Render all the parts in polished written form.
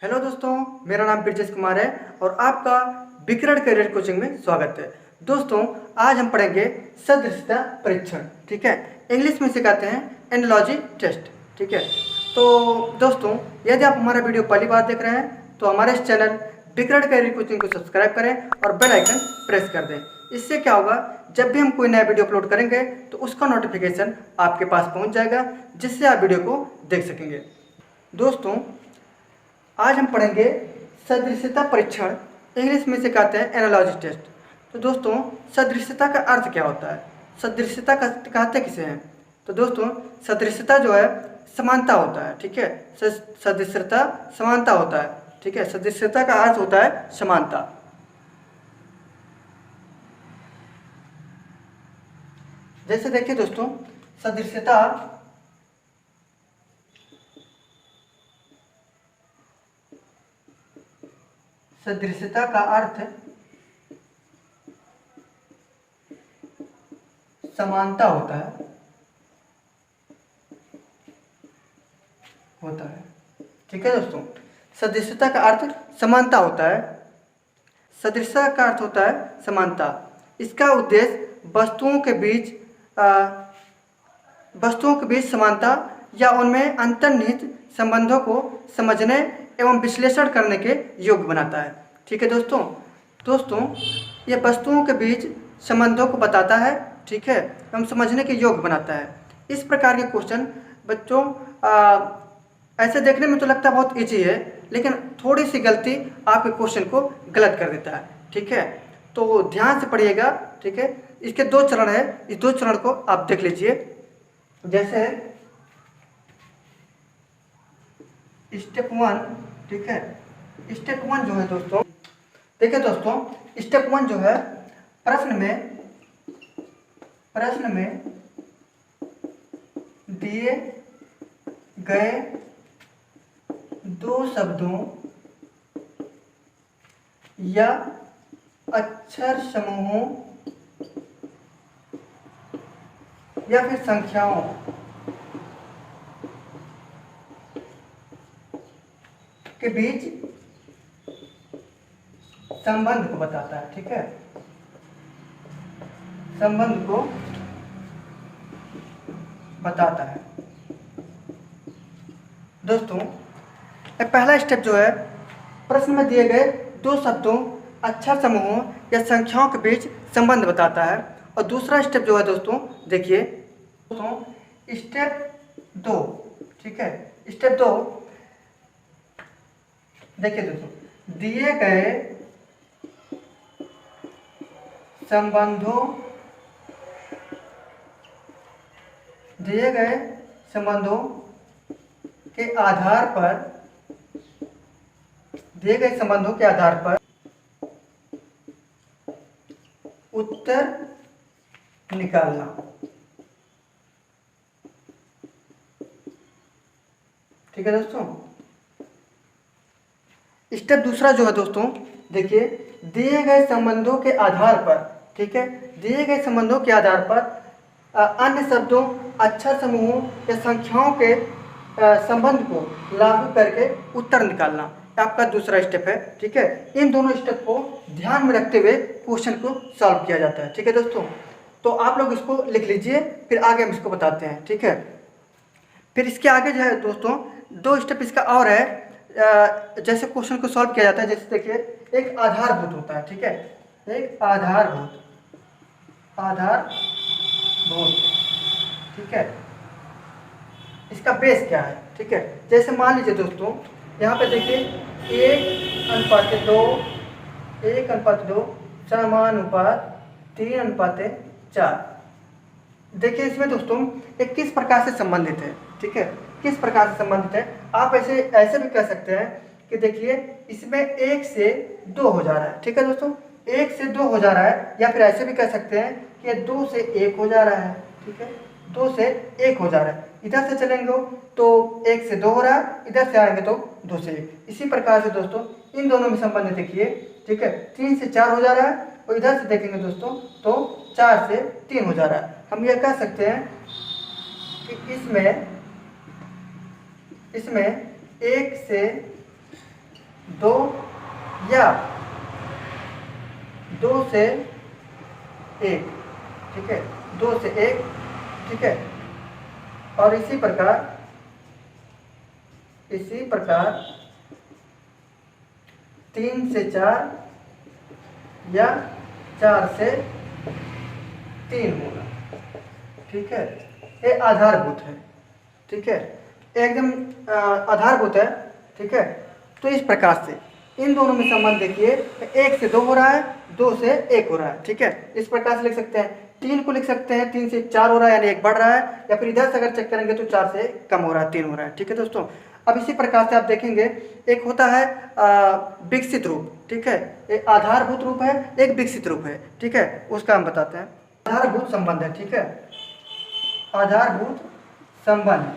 Hello दोस्तों, मेरा नाम ब्रजेश कुमार है और आपका विकर्ण करियर कोचिंग में स्वागत है। दोस्तों, आज हम पढ़ेंगे सदृशता परीक्षण। ठीक है, इंग्लिश में सिखाते हैं एनालॉजी टेस्ट। ठीक है, तो दोस्तों, यदि आप हमारा वीडियो पहली बार देख रहे हैं तो हमारे इस चैनल विकर्ण करियर कोचिंग को सब्सक्राइब करें और बेल आइकन प्रेस कर दें। इससे क्या होगा, जब भी हम कोई नया वीडियो अपलोड करेंगे तो उसका नोटिफिकेशन आपके पास पहुंच जाएगा, जिससे आप वीडियो को देख सकेंगे। दोस्तों, आज हम पढ़ेंगे सदृशता परीक्षण, इंग्लिश में से कहते हैं एनालॉजी टेस्ट। तो दोस्तों, सदृशता का अर्थ क्या होता है, सदृशता का कहते किसे हैं? तो दोस्तों, सदृशता जो है समानता होता है। ठीक है, सदृशता समानता होता है। ठीक है, सदृशता का अर्थ होता है समानता। जैसे देखिए दोस्तों, सदृशता सदृशता का अर्थ समानता होता है। ठीक है दोस्तों, सदृशता का अर्थ समानता होता है। सदृशता का अर्थ होता है समानता। इसका उद्देश्य वस्तुओं के बीच समानता या उनमें अंतर्निहित संबंधों को समझने एवं विश्लेषण करने के योग्य बनाता है। ठीक है दोस्तों, यह वस्तुओं के बीच संबंधों को बताता है। ठीक है, एवं समझने के योग्य बनाता है। इस प्रकार के क्वेश्चन बच्चों ऐसे देखने में तो लगता है बहुत इजी है, लेकिन थोड़ी सी गलती आपके क्वेश्चन को गलत कर देता है। ठीक है, तो ध्यान से पढ़िएगा। ठीक है, इसके दो चरण है, इस दो चरण को आप देख लीजिए। जैसे स्टेप 1, ठीक है, स्टेप 1 जो है दोस्तों, देखिए दोस्तों, स्टेप 1 जो है प्रश्न में दिए गए दो शब्दों या अक्षर समूहों या फिर संख्याओं के बीच संबंध को बताता है। ठीक है, संबंध को बताता है। दोस्तों, पहला स्टेप जो है प्रश्न में दिए गए दो शब्दों, अक्षर समूहों या संख्याओं के बीच संबंध बताता है। और दूसरा स्टेप जो है दोस्तों, देखिए दोस्तों, स्टेप 2, ठीक है, स्टेप 2 देखिए दोस्तों, दिए गए संबंधों के आधार पर उत्तर निकालना। ठीक है दोस्तों, स्टेप दूसरा जो है दोस्तों, देखिए, दिए गए संबंधों के आधार पर, ठीक है, दिए गए संबंधों के आधार पर अन्य शब्दों, अक्षर समूहों या संख्याओं के संबंध को लागू करके उत्तर निकालना आपका दूसरा स्टेप है। ठीक है, इन दोनों स्टेप को ध्यान में रखते हुए क्वेश्चन को सॉल्व किया जाता है। ठीक है दोस्तों, तो आप लोग इसको लिख लीजिए, फिर आगे हम इसको बताते हैं। ठीक है, फिर इसके आगे जो है दोस्तों, दो स्टेप इसका और है। जैसे क्वेश्चन को सॉल्व किया जाता है, जैसे देखिए, एक आधारभूत होता है। ठीक है, एक आधारभूत, ठीक है, इसका बेस क्या है? ठीक है, जैसे मान लीजिए दोस्तों, यहाँ पे देखिए 1:2, 1:2 समानुपात 3:4। देखिए इसमें दोस्तों एक किस प्रकार से संबंधित है। ठीक है, किस प्रकार से संबंधित है, आप ऐसे भी कह सकते हैं कि देखिए इसमें 1 से 2 हो जा रहा है। ठीक है दोस्तों, 1 से 2 हो जा रहा है, या फिर ऐसे भी कह सकते हैं कि 2 से 1 हो जा रहा है। ठीक है, 2 से 1 हो जा रहा है। इधर से चलेंगे तो 1 से 2 हो रहा है, इधर से आएंगे तो 2 से 1। इसी प्रकार से दोस्तों इन दोनों में संबंध देखिए। ठीक है, 3 से 4 हो जा रहा है, और इधर से देखेंगे दोस्तों तो 4 से 3 हो जा रहा है। हम ये कह सकते हैं कि इसमें 1 से 2 या 2 से 1, ठीक है, 2 से 1, ठीक है। और इसी प्रकार 3 से 4 या 4 से 3 होगा, ठीक है। ये आधारभूत है, ठीक है, एकदम आधारभूत है, ठीक है। तो इस प्रकार से इन दोनों में संबंध देखिए, 1 से 2 हो रहा है, 2 से 1 हो रहा है, ठीक है। इस प्रकार से लिख सकते हैं। 3 को लिख सकते हैं 3 से 4 हो रहा है, यानी 1 बढ़ रहा है, या फिर इधर से अगर चेक करेंगे तो 4 से कम हो रहा है, 3 हो रहा है, ठीक है दोस्तों। अब इसी प्रकार से आप देखेंगे, एक होता है विकसित रूप, ठीक है, एक आधारभूत रूप है, एक विकसित रूप है, ठीक है। उसका हम बताते हैं। आधारभूत संबंध है, ठीक है, आधारभूत संबंध,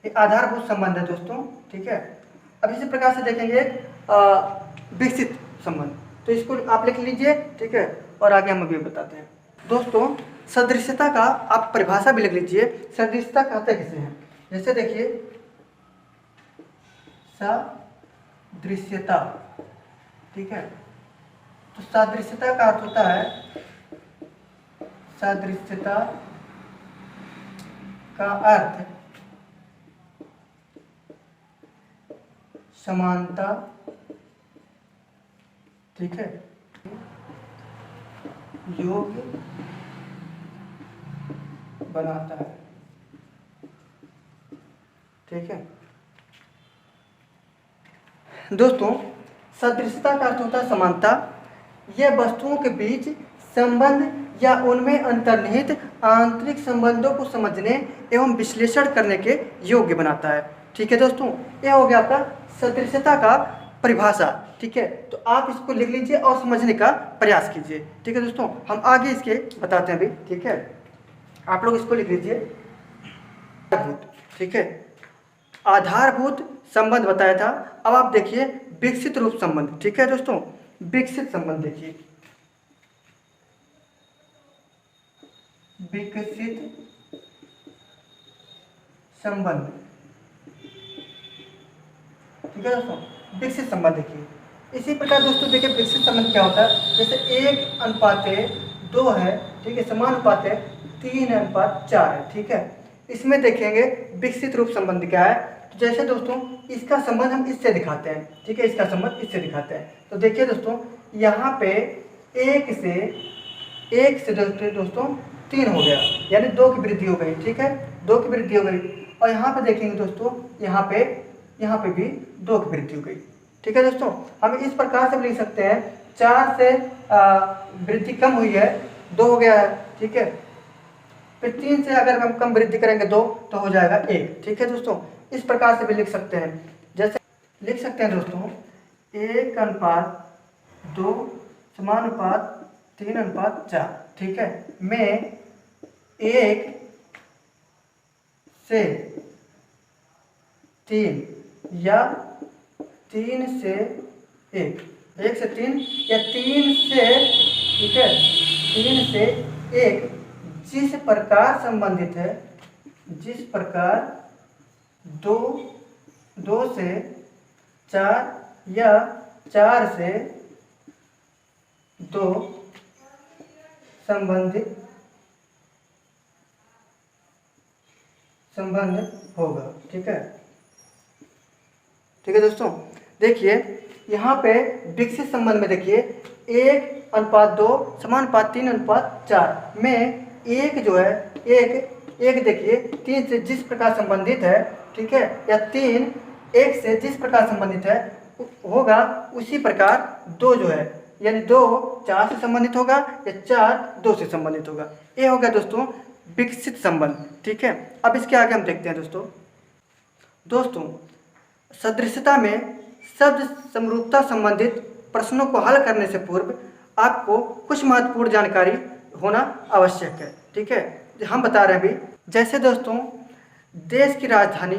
ये आधारभूत संबंध है दोस्तों, ठीक है। अब इसी प्रकार से देखेंगे विकसित संबंध, तो इसको आप लिख लीजिए, ठीक है, और आगे हम अभी बताते हैं। दोस्तों सदृश्यता का आप परिभाषा भी लिख लीजिए। सदृश्यता कहते किसे हैं, जैसे देखिए सदृश्यता, ठीक है। तो सदृश्यता का अर्थ होता है, सदृश्यता का अर्थ समानता, ठीक है, योग बनाता है, ठीक है दोस्तों। सदृशता का अर्थ होता है समानता। यह वस्तुओं के बीच संबंध या उनमें अंतर्निहित आंतरिक संबंधों को समझने एवं विश्लेषण करने के योग्य बनाता है, ठीक है दोस्तों। यह हो गया आपका सदृशता का परिभाषा, ठीक है। तो आप इसको लिख लीजिए और समझने का प्रयास कीजिए, ठीक है दोस्तों। हम आगे इसके बताते हैं अभी, ठीक है। आप लोग इसको लिख लीजिए, ठीक है, आधारभूत संबंध बताया था। अब आप देखिए विकसित रूप संबंध, ठीक है दोस्तों। विकसित संबंध देखिए, विकसित संबंध, ठीक है दोस्तों। विकसित संबंध देखिए, इसी प्रकार दोस्तों देखिए विकसित संबंध क्या होता है, जैसे 1:2 है, ठीक है, समानुपात है 3:4 है, ठीक है। इसमें देखेंगे विकसित रूप संबंध क्या है। तो जैसे दोस्तों इसका संबंध हम इससे दिखाते हैं, ठीक है, इसका संबंध इससे दिखाते हैं। तो देखिए दोस्तों यहाँ पे 1 से दोस्तों 3 हो गया, यानी 2 की वृद्धि हो गई, ठीक है, 2 की वृद्धि हो गई। और यहाँ पे देखेंगे दोस्तों, यहाँ पे भी 2 की वृद्धि हो गई, ठीक है दोस्तों। हम इस प्रकार से लिख सकते हैं, 4 से वृद्धि कम हुई है, 2 हो गया है, ठीक है। फिर 3 से अगर हम कम वृद्धि करेंगे 2 तो हो जाएगा 1, ठीक है दोस्तों। इस प्रकार से भी लिख सकते हैं, जैसे लिख सकते हैं दोस्तों 1:2 समानुपात 3:4, ठीक है, में 1 से 3 या 3 से 1, 1 से 3 या 3 से, ठीक है, 3 से 1 जिस प्रकार संबंधित है, जिस प्रकार 2 से 4 या 4 से 2 संबंध होगा, ठीक है, ठीक है दोस्तों। देखिए यहाँ पे विकसित संबंध में देखिए 1:2 समानुपात 3:4 में 1 जो है, एक देखिए 3 से जिस प्रकार संबंधित है, ठीक है, या 3 1 से जिस प्रकार संबंधित है होगा, उसी प्रकार 2 जो है, यानी 2 4 से संबंधित होगा या 4 2 से संबंधित होगा। ये हो गया दोस्तों विकसित संबंध, ठीक है। अब इसके आगे हम देखते हैं दोस्तों सदृशता में शब्द समरूपता संबंधित प्रश्नों को हल करने से पूर्व आपको कुछ महत्वपूर्ण जानकारी होना आवश्यक है, ठीक है। हम बता रहे हैं अभी, जैसे दोस्तों देश की राजधानी,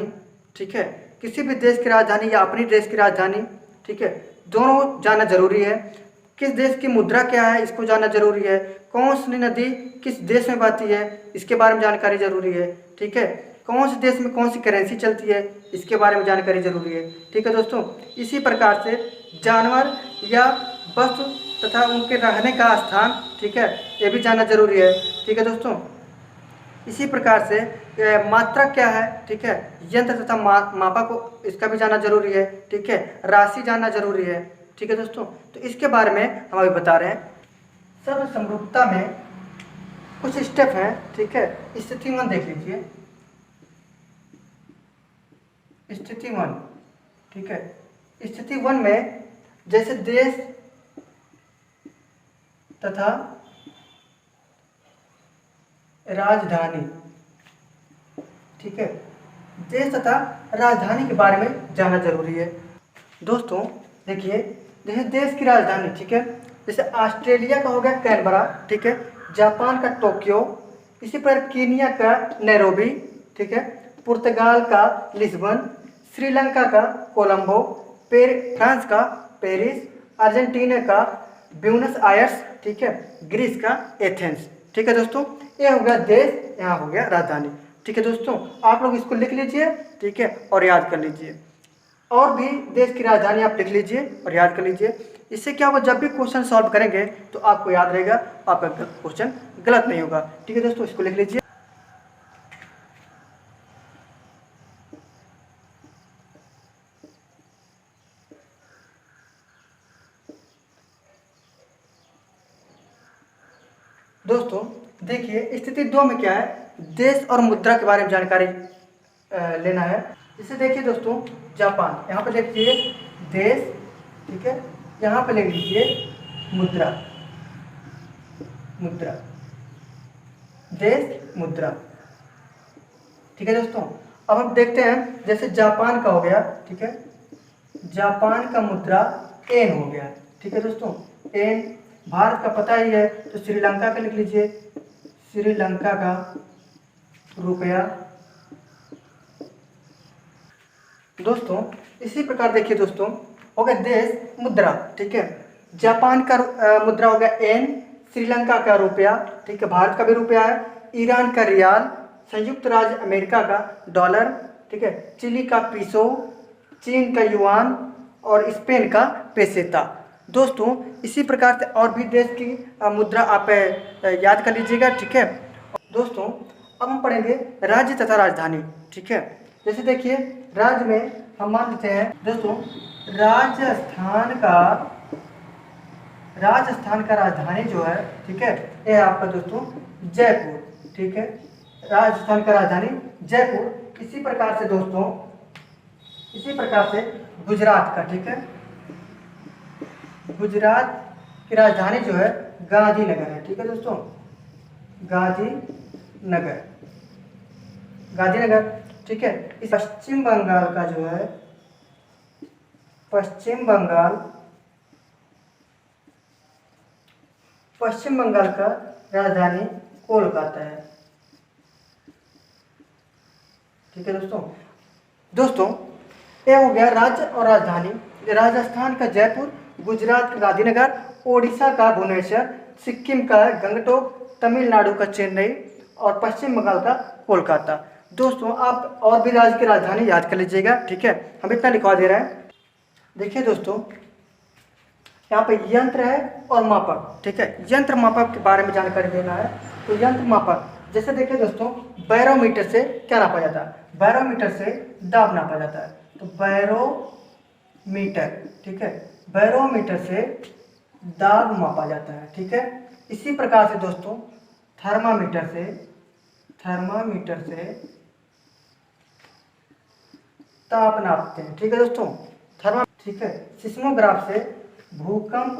ठीक है, किसी भी देश की राजधानी या अपनी देश की राजधानी, ठीक है, दोनों जाना जरूरी है। किस देश की मुद्रा क्या है इसको जानना जरूरी है। कौन सी नदी किस देश में बहती है इसके बारे में जानकारी जरूरी है। ठीक है, कौन से देश में कौन सी करेंसी चलती है इसके बारे में जानकारी जरूरी है। ठीक है दोस्तों, इसी प्रकार से जानवर या वस्तु तथा उनके रहने का स्थान, ठीक है, ये भी जानना जरूरी है। ठीक है दोस्तों, इसी प्रकार से मात्रा क्या है, ठीक है, यंत्र तथा मापक इसका भी जानना जरूरी है। ठीक है, राशि जानना जरूरी है। ठीक है दोस्तों, तो इसके बारे में हम अभी बता रहे हैं। शब्द समरूपता में कुछ स्टेप हैं। ठीक है, स्थिति 1 देख लीजिए। स्थिति 1, ठीक है, स्थिति 1 में जैसे देश तथा राजधानी, ठीक है, देश तथा राजधानी के बारे में जानना जरूरी है। दोस्तों देखिए, जैसे देश की राजधानी, ठीक है, जैसे ऑस्ट्रेलिया का हो गया कैनबरा, ठीक है, जापान का टोक्यो, इसी पर कीनिया का नैरोबी, ठीक है, पुर्तगाल का लिस्बन, श्रीलंका का कोलंबो, फ्रांस का पेरिस, अर्जेंटीना का ब्यूनस आयर्स, ठीक है, ग्रीस का एथेंस। ठीक है दोस्तों, ये हो गया देश, यहाँ हो गया राजधानी। ठीक है दोस्तों, आप लोग इसको लिख लीजिए, ठीक है, और याद कर लीजिए। और भी देश की राजधानी आप लिख लीजिए और याद कर लीजिए। इससे क्या होगा, जब भी क्वेश्चन सॉल्व करेंगे तो आपको याद रहेगा, आपका क्वेश्चन गलत नहीं होगा। ठीक है दोस्तों, इसको लिख लीजिए। दोस्तों देखिए, स्थिति 2 में क्या है, देश और मुद्रा के बारे में जानकारी लेना है। इसे देखिए दोस्तों, जापान, यहाँ पे देखिए देश, ठीक है, यहाँ पे ले लीजिए मुद्रा, मुद्रा, देश मुद्रा। ठीक है दोस्तों, अब हम देखते हैं, जैसे जापान का हो गया, ठीक है, जापान का मुद्रा एन हो गया। ठीक है दोस्तों, एन। भारत का पता ही है, तो श्रीलंका का लिख लीजिए, श्रीलंका का रुपया। दोस्तों इसी प्रकार देखिए दोस्तों, हो गया देश मुद्रा, ठीक है, जापान का मुद्रा हो गया एन, श्रीलंका का रुपया, ठीक है, भारत का भी रुपया है, ईरान का रियाल, संयुक्त राज्य अमेरिका का डॉलर, ठीक है, चिली का पीसो, चीन का युआन और स्पेन का पेसेता। दोस्तों इसी प्रकार से और भी देश की मुद्रा आप याद कर लीजिएगा। ठीक है दोस्तों, अब हम पढ़ेंगे राज्य तथा राजधानी। ठीक है, जैसे देखिए, राज्य में हम मान लेते हैं दोस्तों, राजस्थान का राजधानी जो है, ठीक है, ये है आपका दोस्तों जयपुर। ठीक है, राजस्थान का राजधानी जयपुर। इसी प्रकार से दोस्तों, इसी प्रकार से गुजरात का, ठीक है, गुजरात की राजधानी जो है गांधीनगर है। ठीक है दोस्तों, गांधीनगर, गांधीनगर। ठीक है, इस पश्चिम बंगाल का जो है, पश्चिम बंगाल का राजधानी कोलकाता है। ठीक है दोस्तों ये हो गया राज्य और राजधानी। राजस्थान का जयपुर, गुजरात का गांधीनगर, ओडिशा का भुवनेश्वर, सिक्किम का गंगटोक, तमिलनाडु का चेन्नई और पश्चिम बंगाल का कोलकाता। दोस्तों आप और भी राज्य की राजधानी याद कर लीजिएगा। ठीक है, हम इतना लिखवा दे रहे हैं। देखिए दोस्तों, यहाँ पे यंत्र है और मापक। ठीक है, यंत्र मापक के बारे में जानकारी देना है। तो यंत्र मापक, जैसे देखिए दोस्तों, बैरोमीटर से क्या नापा जाता है, बैरोमीटर से दाब नापा जाता है। तो बैरोमीटर, ठीक है, बैरोमीटर से दाब मापा जाता है। ठीक है, इसी प्रकार से दोस्तों थर्मामीटर से ताप नापते हैं। ठीक है दोस्तों, ठीक है, सिस्मोग्राफ से भूकंप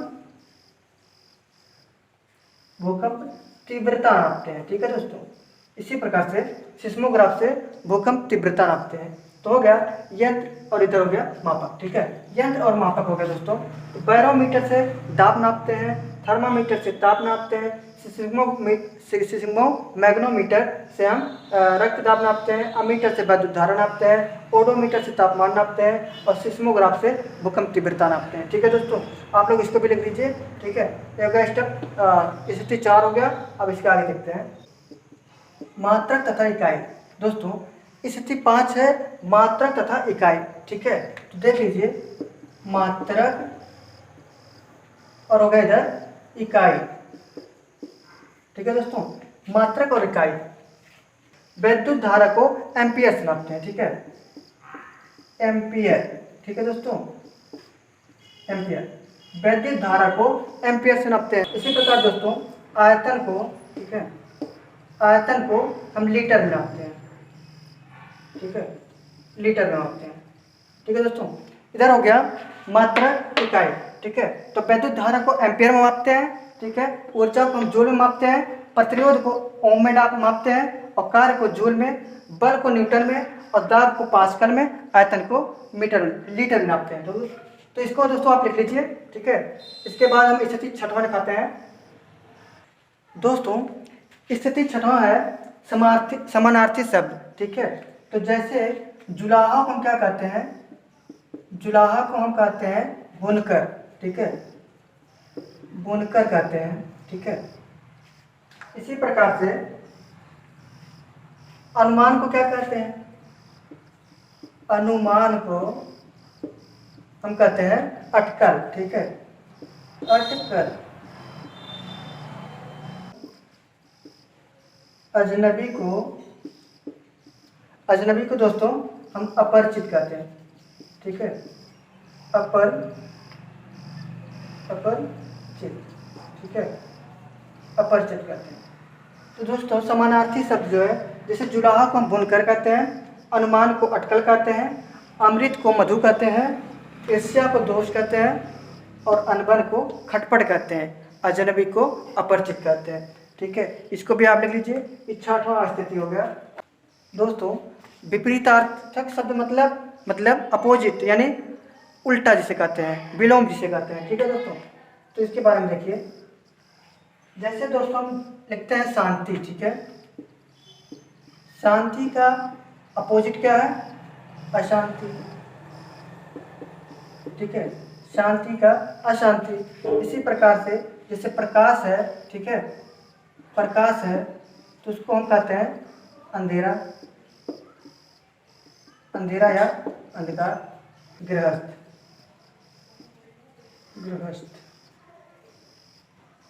तीव्रता नापते हैं। ठीक है दोस्तों, इसी प्रकार से सिस्मोग्राफ से भूकंप तीव्रता नापते हैं। तो हो गया यंत्र और इधर हो गया मापक। ठीक है, यंत्र और मापक हो गया दोस्तों। तो बैरोमीटर से दाब नापते हैं, थर्मामीटर से ताप नापते हैं, सिस्मोमैग्नोमीटर से हम रक्त दाब नापते हैं, अमीटर से विद्युत धारा नापते हैं, ओडोमीटर से तापमान नापते हैं और सिस्मोग्राफ से भूकंप तीव्रता नापते हैं। ठीक है दोस्तों, आप लोग इसको भी लिख लीजिए। ठीक है, ये हो गया स्टेप स्थिति 4 हो गया। अब इसके आगे देखते हैं मात्रक तथा इकाई। दोस्तों स्थिति 5 है मात्रक तथा इकाई। ठीक है, तो देख लीजिए मात्रक और हो गया इधर इकाई। ठीक है दोस्तों, मात्रक और इकाई। विद्युत धारा को एम्पियर से नापते हैं। ठीक है, एम्पियर। ठीक है दोस्तों, एम्पियर। विद्युत धारा को एम्पियर से नापते हैं। इसी प्रकार दोस्तों आयतन को, ठीक है, आयतन को हम लीटर में नापते हैं। ठीक है, लीटर में नापते हैं। ठीक है दोस्तों, इधर हो गया मात्रक इकाई। ठीक है, तो विद्युत धारा को एम्पियर में मापते हैं। ठीक है, ऊर्जा को हम जूल में मापते हैं, प्रतिरोध को ओम में मापते हैं और कार्य को जूल में, बल को न्यूटन में और दाब को पास्कल में, आयतन को लीटर में नापते हैं। तो इसको दोस्तों आप लिख लीजिए। ठीक है, इसके बाद हम स्थिति 6वां दिखाते हैं। दोस्तों स्थिति 6वां है समानार्थी शब्द। ठीक है, तो जैसे जुलाहा को हम क्या कहते हैं, जुलाहा को हम कहते हैं बुनकर। ठीक है, बुनकर कहते हैं। ठीक है, इसी प्रकार से अनुमान को क्या कहते हैं, अनुमान को हम कहते हैं अटकल। ठीक है, अटकल। अजनबी को दोस्तों हम अपरिचित कहते हैं। ठीक है, अपरिचित। ठीक है, अपरिचित कहते हैं। तो दोस्तों समानार्थी शब्द जो है, जैसे जुलाहा को हम बुनकर कहते हैं, अनुमान को अटकल कहते हैं, अमृत को मधु कहते हैं, ईर्ष्या को दोष कहते हैं और अनबन को खटपट कहते हैं, अजनबी को अपरिचित कहते हैं। ठीक है, इसको भी आप लिख लीजिए। 6वां स्थिति हो गया। दोस्तों विपरीतार्थक शब्द मतलब अपोजिट, यानी उल्टा जिसे कहते हैं, विलोम जिसे कहते हैं। ठीक है दोस्तों, तो इसके बारे में देखिए। जैसे दोस्तों हम लिखते हैं शांति। ठीक है, शांति का अपोजिट क्या है, अशांति। ठीक है, शांति का अशांति। इसी प्रकार से जैसे प्रकाश है, ठीक है, प्रकाश है तो उसको हम कहते हैं अंधेरा, अंधेरा या अंधकार। गृहस्थ, गृहस्थ।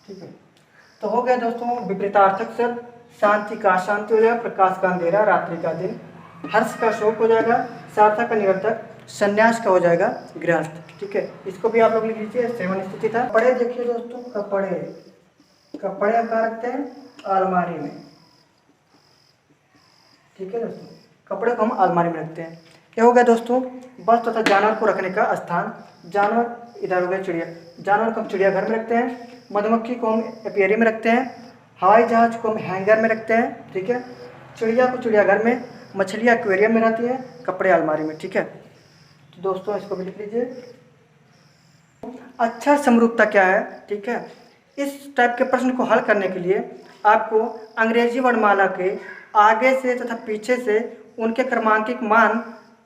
ठीक है, तो हो गया दोस्तों विपरीतार्थक शब्द। शांति का अशांति हो जाएगा, प्रकाश का अंधेरा, रात्रि का दिन, हर्ष का शोक हो जाएगा, सार्थक का निरर्थक, संन्यास का हो जाएगा गृहस्थ। ठीक है, इसको भी आप लोग लिख लीजिए। 7 स्थिति था। कपड़े देखिए दोस्तों, कपड़े, कपड़े हम कहाँ रखते हैं, अलमारी में। ठीक है दोस्तों, कपड़े को हम अलमारी में रखते हैं। क्या हो गया दोस्तों, वस्तु तथा जानवर को रखने का स्थान। जानवर इधर हो गया चिड़िया, जानवर को हम चिड़ियाघर में रखते हैं, मधुमक्खी को हम एपियरी में रखते हैं, हवाई जहाज को हम हैंगर में रखते हैं। ठीक है, चिड़िया को चिड़ियाघर में, मछलियाँ एक्वेरियम में रहती हैं, कपड़े अलमारी में। ठीक है, तो दोस्तों इसको भी लिख लीजिए। अक्षर समरूपता क्या है। ठीक है, इस टाइप के प्रश्न को हल करने के लिए आपको अंग्रेजी वर्णमाला के आगे से तथा पीछे से उनके क्रमांकित मान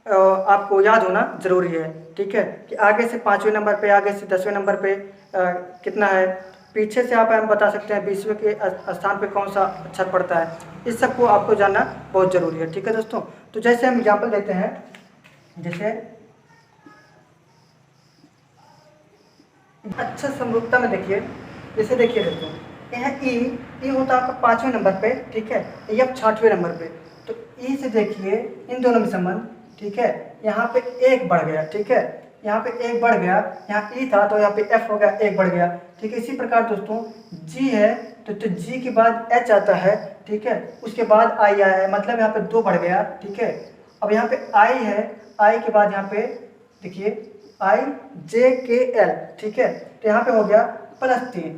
आपको याद होना जरूरी है। ठीक है, कि आगे से 5वें नंबर पे, आगे से 10वें नंबर पे कितना है, पीछे से आप बता सकते हैं 20वें के स्थान पे कौन सा अक्षर पड़ता है। इस सब को आपको जानना बहुत ज़रूरी है। ठीक है दोस्तों, तो जैसे हम एग्जाम्पल देते हैं, जैसे अच्छा समरूपता में देखिए, जैसे देखिए दोस्तों, यह ई होता है आपका 5वें नंबर पे। ठीक है, ये अब 6वें नंबर पे। तो ई से देखिए इन दोनों में संबंध। ठीक है, यहाँ पे 1 बढ़ गया। ठीक है, यहाँ पे 1 बढ़ गया, यहाँ ई था तो यहाँ पे एफ हो गया, 1 बढ़ गया। ठीक है, इसी प्रकार दोस्तों जी है तो जी के बाद एच आता है। ठीक है, उसके बाद आई आया है, मतलब यहाँ पे 2 बढ़ गया। ठीक है, अब यहाँ पे आई है, आई के बाद यहाँ पे देखिए आई जे के एल। ठीक है, तो यहाँ पे हो गया +3।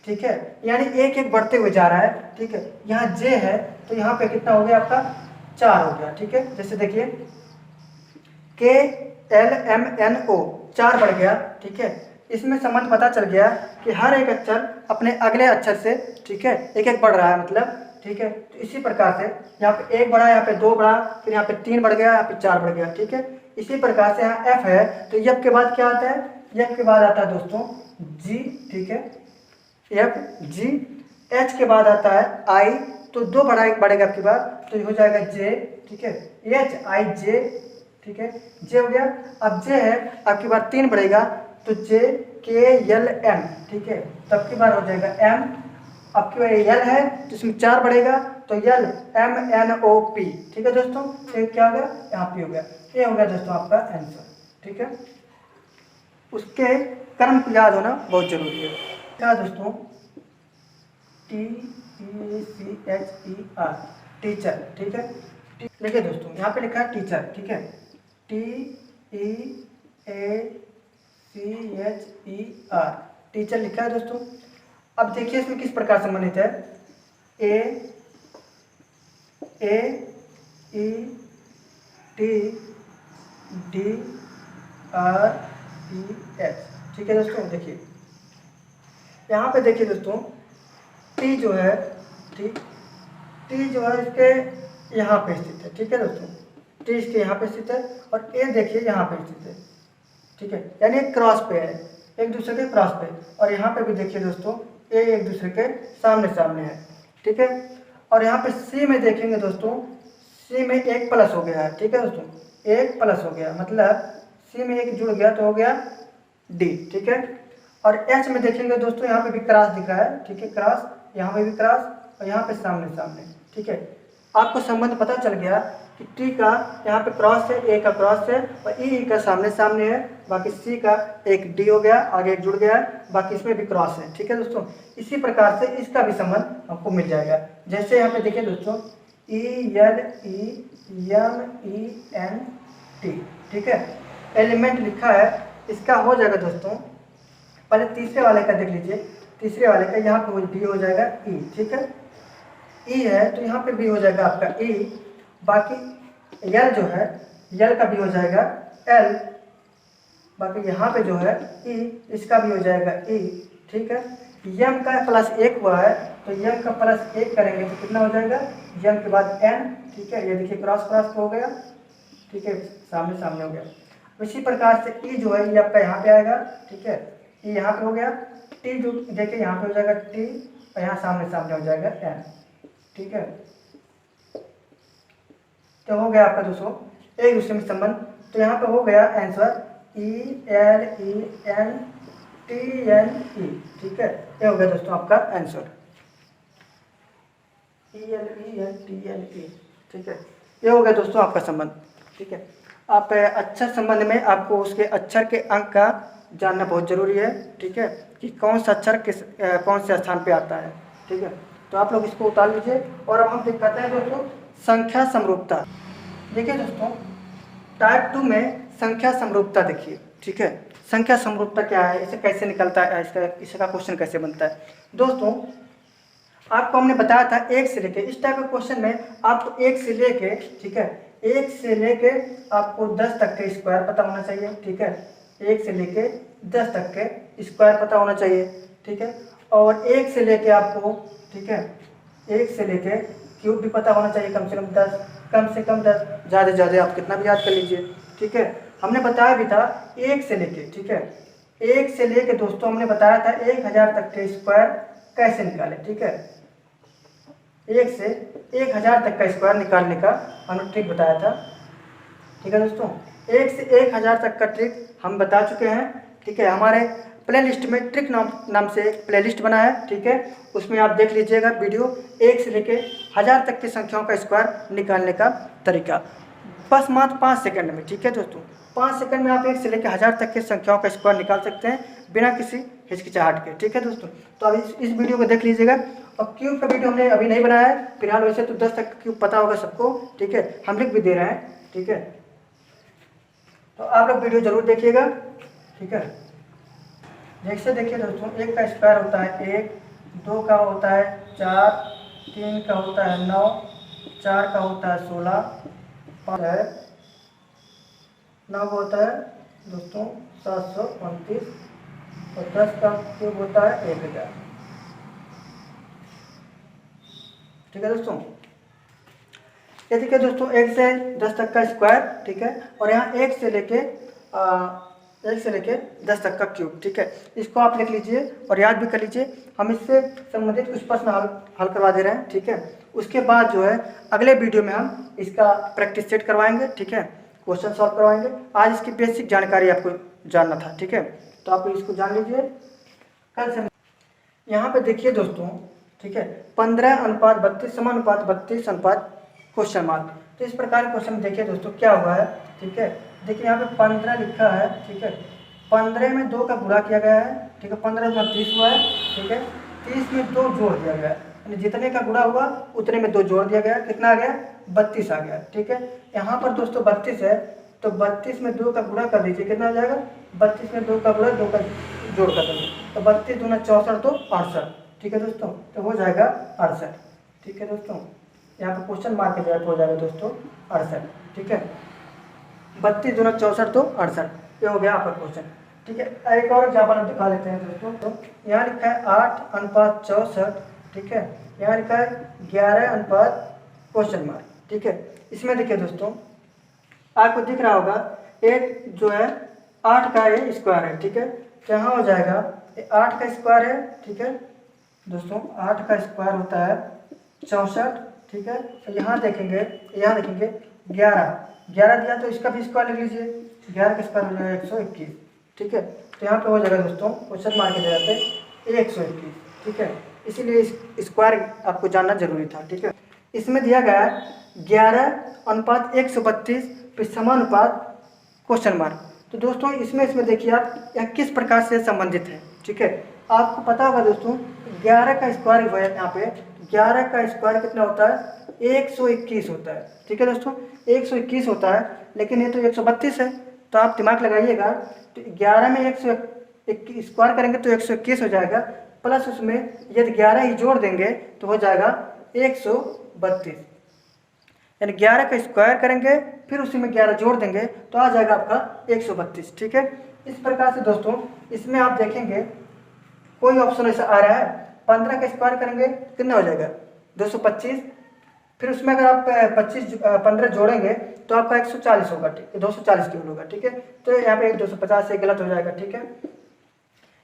ठीक है, यानी 1 बढ़ते हुए जा रहा है। ठीक है, यहाँ जे है तो यहाँ पे कितना हो गया आपका 4 हो गया। ठीक है, जैसे देखिए के एल एम एन ओ 4 बढ़ गया। ठीक है, इसमें संबंध पता चल गया कि हर एक अक्षर अपने अगले अक्षर से, ठीक है, एक एक बढ़ रहा है मतलब, ठीक है। तो इसी प्रकार से यहाँ पे 1 बढ़ा, यहाँ पे 2 बढ़ा, फिर यहाँ पे 3 बढ़ गया, यहाँ पे 4 बढ़ गया, ठीक है। इसी प्रकार से यहाँ एफ है, तो एफ के बाद क्या आता है, एफ के बाद आता है दोस्तों जी, ठीक है, एफ जी। एच के बाद आता है आई, तो 2 बढ़ेगा आपके बाद, तो ये हो जाएगा जे, ठीक है, एच आई जे, ठीक है, जे हो गया। अब जे है, आपकी बार 3 बढ़ेगा, तो जे के एल एम, ठीक है, तो आपकी बार हो जाएगा एम। आपकी बार एल है तो इसमें 4 बढ़ेगा, तो L M N O P, ठीक है दोस्तों। तो क्या हो गया, यहाँ पी हो गया। ये हो गया दोस्तों आपका आंसर, ठीक है। उसके कर्म को याद होना बहुत जरूरी है। क्या दोस्तों, T E C H E R, teacher, ठीक है। देखिए दोस्तों यहाँ पे लिखा है टीचर, ठीक है, T E A C H E R, teacher लिखा है दोस्तों। अब देखिए इसमें किस प्रकार संबंधित है, A E T D R E H, ठीक है दोस्तों। देखिए यहाँ पे देखिए दोस्तों, टी जो है, टी जो है इसके यहाँ पे स्थित है, ठीक है दोस्तों, टी इसके यहाँ पे स्थित है, और ए देखिए यहाँ पे स्थित है, ठीक है, यानी एक क्रॉस पे है, एक दूसरे के क्रॉस पे। और यहाँ पे भी देखिए दोस्तों, ए एक दूसरे के सामने सामने है, ठीक है। और यहाँ पे सी में देखेंगे दोस्तों, सी में एक प्लस हो गया है, ठीक है दोस्तों, एक प्लस हो गया, मतलब सी में एक जुड़ गया तो हो गया डी, ठीक है। और एच में देखेंगे दोस्तों, यहाँ पे भी क्रॉस दिख रहा है, ठीक है, क्रॉस, यहाँ पे भी क्रॉस, और यहाँ पे सामने सामने, ठीक है। आपको संबंध पता चल गया कि टी का यहाँ पे क्रॉस है, ए का क्रॉस है, और ई का सामने सामने है, बाकी सी का एक डी हो गया, आगे एक जुड़ गया है, बाकी इसमें भी क्रॉस है, ठीक है दोस्तों। इसी प्रकार से इसका भी संबंध हमको मिल जाएगा। जैसे यहाँ पे देखिए दोस्तों, E L E M E N T, ठीक है, एलिमेंट लिखा है, इसका हो जाएगा दोस्तों, पहले तीसरे वाले का देख लीजिए, तीसरे वाले का यहाँ पे भी हो जाएगा ई, ठीक है, ई है तो यहाँ पे भी हो जाएगा आपका ई, बाकी यल जो है, यल का भी हो जाएगा एल, बाकी यहाँ पे जो है ई, इसका भी हो जाएगा ई, ठीक है। यम का प्लस 1 हुआ है, तो यम का प्लस 1 करेंगे तो कितना हो जाएगा, यम के बाद एन, ठीक है, ये देखिए क्रॉस क्रॉस हो गया, ठीक है, सामने सामने हो गया। इसी प्रकार से ई जो है ये आपका यहाँ पे आएगा, ठीक है, ई यहाँ पे हो गया, टी जो देखिए यहाँ पे हो जाएगा टी, और यहाँ सामने सामने हो जाएगा एन, ठीक है। तो हो गया आपका दोस्तों एक दूसरे में संबंध। तो यहाँ पे हो गया answer E L E N T N E, ठीक है, ये हो गया दोस्तों आपका answer, E L E N T N E, ठीक है, ये हो गया दोस्तों आपका संबंध, ठीक है। आप अक्षर संबंध में आपको उसके अक्षर के अंक का जानना बहुत जरूरी है, ठीक है, कि कौन सा अक्षर किस कौन से स्थान पे आता है, ठीक है। तो आप लोग इसको उतार लीजिए, और अब हम दिखाते हैं दोस्तों संख्या समरूपता। देखिए दोस्तों टाइप 2 में संख्या समरूपता देखिए, ठीक है, संख्या समरूपता क्या है, इसे कैसे निकलता है, इसका क्वेश्चन कैसे बनता है। दोस्तों आपको हमने बताया था 1 से लेके, इस टाइप के क्वेश्चन में आपको 1 से लेके, ठीक है, 1 से लेके आपको 10 तक के स्क्वायर पता होना चाहिए, ठीक है, 1 से लेके 10 तक के स्क्वायर पता होना चाहिए, ठीक है। और 1 से लेके आपको, ठीक है, 1 से लेके क्यूब भी पता होना चाहिए, कम से कम 10, कम से कम 10, ज़्यादा से ज़्यादा आप कितना भी याद कर लीजिए, ठीक है। हमने बताया भी था 1 से लेके, ठीक है, 1 से लेके दोस्तों हमने बताया था 1000 तक के स्क्वायर कैसे निकाले, ठीक है, 1 से 1000 तक का स्क्वायर निकालने का हमने ट्रिक बताया था, ठीक है दोस्तों। 1 से 1000 तक का ट्रिक हम बता चुके हैं, ठीक है। हमारे प्लेलिस्ट में ट्रिक नाम से एक प्लेलिस्ट बना है, ठीक है, उसमें आप देख लीजिएगा वीडियो 1 से लेके 1000 तक की संख्याओं का स्क्वायर निकालने का तरीका, बस मात्र 5 सेकंड में, ठीक है दोस्तों। 5 सेकंड में आप 1 से लेकर 1000 तक के संख्याओं का स्क्वायर निकाल सकते हैं बिना किसी हिचकिचाहट के, ठीक है दोस्तों। तो अभी इस वीडियो को देख लीजिएगा। और क्यूब का वीडियो हमने अभी नहीं बनाया है फिलहाल, वैसे तो 10 तक क्यूब पता होगा सबको, ठीक है, हम लिख भी दे रहे हैं, ठीक है। तो आप लोग वीडियो जरूर देखिएगा, ठीक है। जैसे देखिए दोस्तों 1 का स्क्वायर होता है 1, 2 का होता है 4, 3 का होता है 9, 4 का होता है 16, 5 है 9 का होता है दोस्तों 729, और 10 का क्यूब होता है 1000। ठीक है दोस्तों, ये देखिए दोस्तों 1 से 10 तक का स्क्वायर, ठीक है, और यहाँ 1 से लेके 10 तक का क्यूब। ठीक है, इसको आप लिख लीजिए और याद भी कर लीजिए। हम इससे संबंधित कुछ प्रश्न हल करवा दे रहे हैं। ठीक है, उसके बाद जो है अगले वीडियो में हम इसका प्रैक्टिस सेट करवाएंगे। ठीक है, क्वेश्चन सॉल्व करवाएंगे। आज इसकी बेसिक जानकारी आपको जानना था। ठीक है, तो आप इसको जान लीजिए। कल से यहाँ पे देखिए दोस्तों, ठीक है, 15:32 समानुपात 32 अनुपात क्वेश्चन मार्क। तो इस प्रकार के क्वेश्चन देखिए दोस्तों क्या हुआ है। ठीक है, देखिए यहाँ पे 15 लिखा है। ठीक है, 15 में 2 का गुणा किया गया है। ठीक है, 15 में 30 हुआ है। ठीक है, 30 में 2 जोड़ दिया गया है, यानी जितने का गुणा हुआ उतने में 2 जोड़ दिया गया। कितना आ गया? 32 आ गया। ठीक है, यहाँ पर दोस्तों 32 है, तो 32 में 2 का गुणा कर दीजिए, कितना आ जाएगा? 32 में 2 का गुणा, 2 का जोड़ कर देंगे, तो 32 दूना 64, तो 68। ठीक है दोस्तों, तो हो जाएगा 68। ठीक है दोस्तों, यहाँ पर क्वेश्चन मार्क के जगह हो जाएगा दोस्तों 68। ठीक है, 32 दूना 64, तो 68। ये हो गया आपका क्वेश्चन। ठीक है, एक और एग्जाम्पल हम दिखा लेते हैं दोस्तों। तो यहाँ लिखा है 8:64। ठीक है, यहाँ लिखा है 11 अनुपात क्वेश्चन मार्क। ठीक है, इसमें देखिए दोस्तों आपको दिख रहा होगा एक जो है 8 का ये स्क्वायर है। ठीक है, तो यहाँ हो जाएगा 8 का स्क्वायर है। ठीक है दोस्तों, 8 का स्क्वायर होता है 64। ठीक है, तो यहाँ देखेंगे 11 दिया, तो इसका भी स्क्वायर लिख लीजिए। 11 का स्क्वायर हो जाएगा 121। ठीक है, तो यहाँ पे हो जाएगा दोस्तों क्वेश्चन मार्क की जगह पे 121। ठीक है, इसीलिए स्क्वायर आपको जानना जरूरी था। ठीक है, इसमें दिया गया है 11:132 पे समानुपात क्वेश्चन मार्क। तो दोस्तों इसमें देखिए आप यह किस प्रकार से संबंधित है। ठीक है, आपको पता होगा दोस्तों 11 का स्क्वायर हुआ है, यहाँ पे 11 का स्क्वायर कितना होता है? 121 होता है। ठीक है दोस्तों, 121 होता है, लेकिन ये तो 132 है, तो आप दिमाग लगाइएगा। तो 11 में 121 स्क्वायर करेंगे तो 121 हो जाएगा, प्लस उसमें यदि 11 ही जोड़ देंगे तो हो जाएगा 132, यानी 11 का स्क्वायर करेंगे फिर उसी में 11 जोड़ देंगे तो आ जाएगा आपका 132। ठीक है, इस प्रकार से दोस्तों इसमें आप देखेंगे कोई ऑप्शन ऐसा आ रहा है 15 का स्क्वायर करेंगे कितना हो जाएगा? 225, फिर उसमें अगर आप 15 जोड़ेंगे तो आपका 140 होगा। ठीक है, 240 केवल होगा। ठीक है, तो यहाँ पे 250 से गलत हो जाएगा। ठीक है,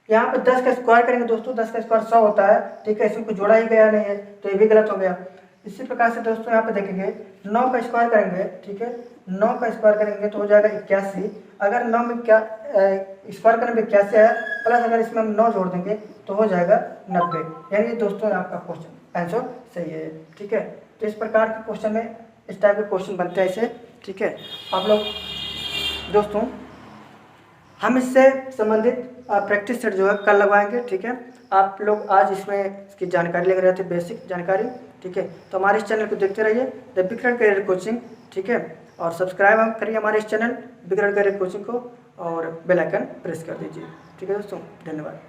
यहाँ पे 10 का स्क्वायर करेंगे दोस्तों, 10 का स्क्वायर 100 होता है। ठीक है, इसमें कुछ जोड़ा ही गया नहीं है, तो ये भी गलत हो गया। इसी प्रकार से दोस्तों यहाँ पे देखेंगे 9 का स्क्वायर करेंगे। ठीक है, 9 का स्क्वायर करेंगे तो हो जाएगा 81। अगर 9 में क्या स्क्वायर करेंगे 81 है, प्लस अगर इसमें हम 9 जोड़ देंगे तो हो जाएगा 90, यानी दोस्तों आपका क्वेश्चन आंसर सही है। ठीक है, तो इस प्रकार के क्वेश्चन में इस टाइप के क्वेश्चन बनते हैं ऐसे। ठीक है, आप लोग दोस्तों हम इससे संबंधित प्रैक्टिस सेट जो है कल लगवाएंगे। ठीक है, आप लोग आज इसमें इसकी जानकारी लेकर रहे थे, बेसिक जानकारी। ठीक है, तो हमारे इस चैनल को देखते रहिए, द बिकरल करियर कोचिंग। ठीक है, और सब्सक्राइब करिए हमारे इस चैनल बिकरल करियर कोचिंग को और बेल आइकन प्रेस कर दीजिए। ठीक है दोस्तों, धन्यवाद।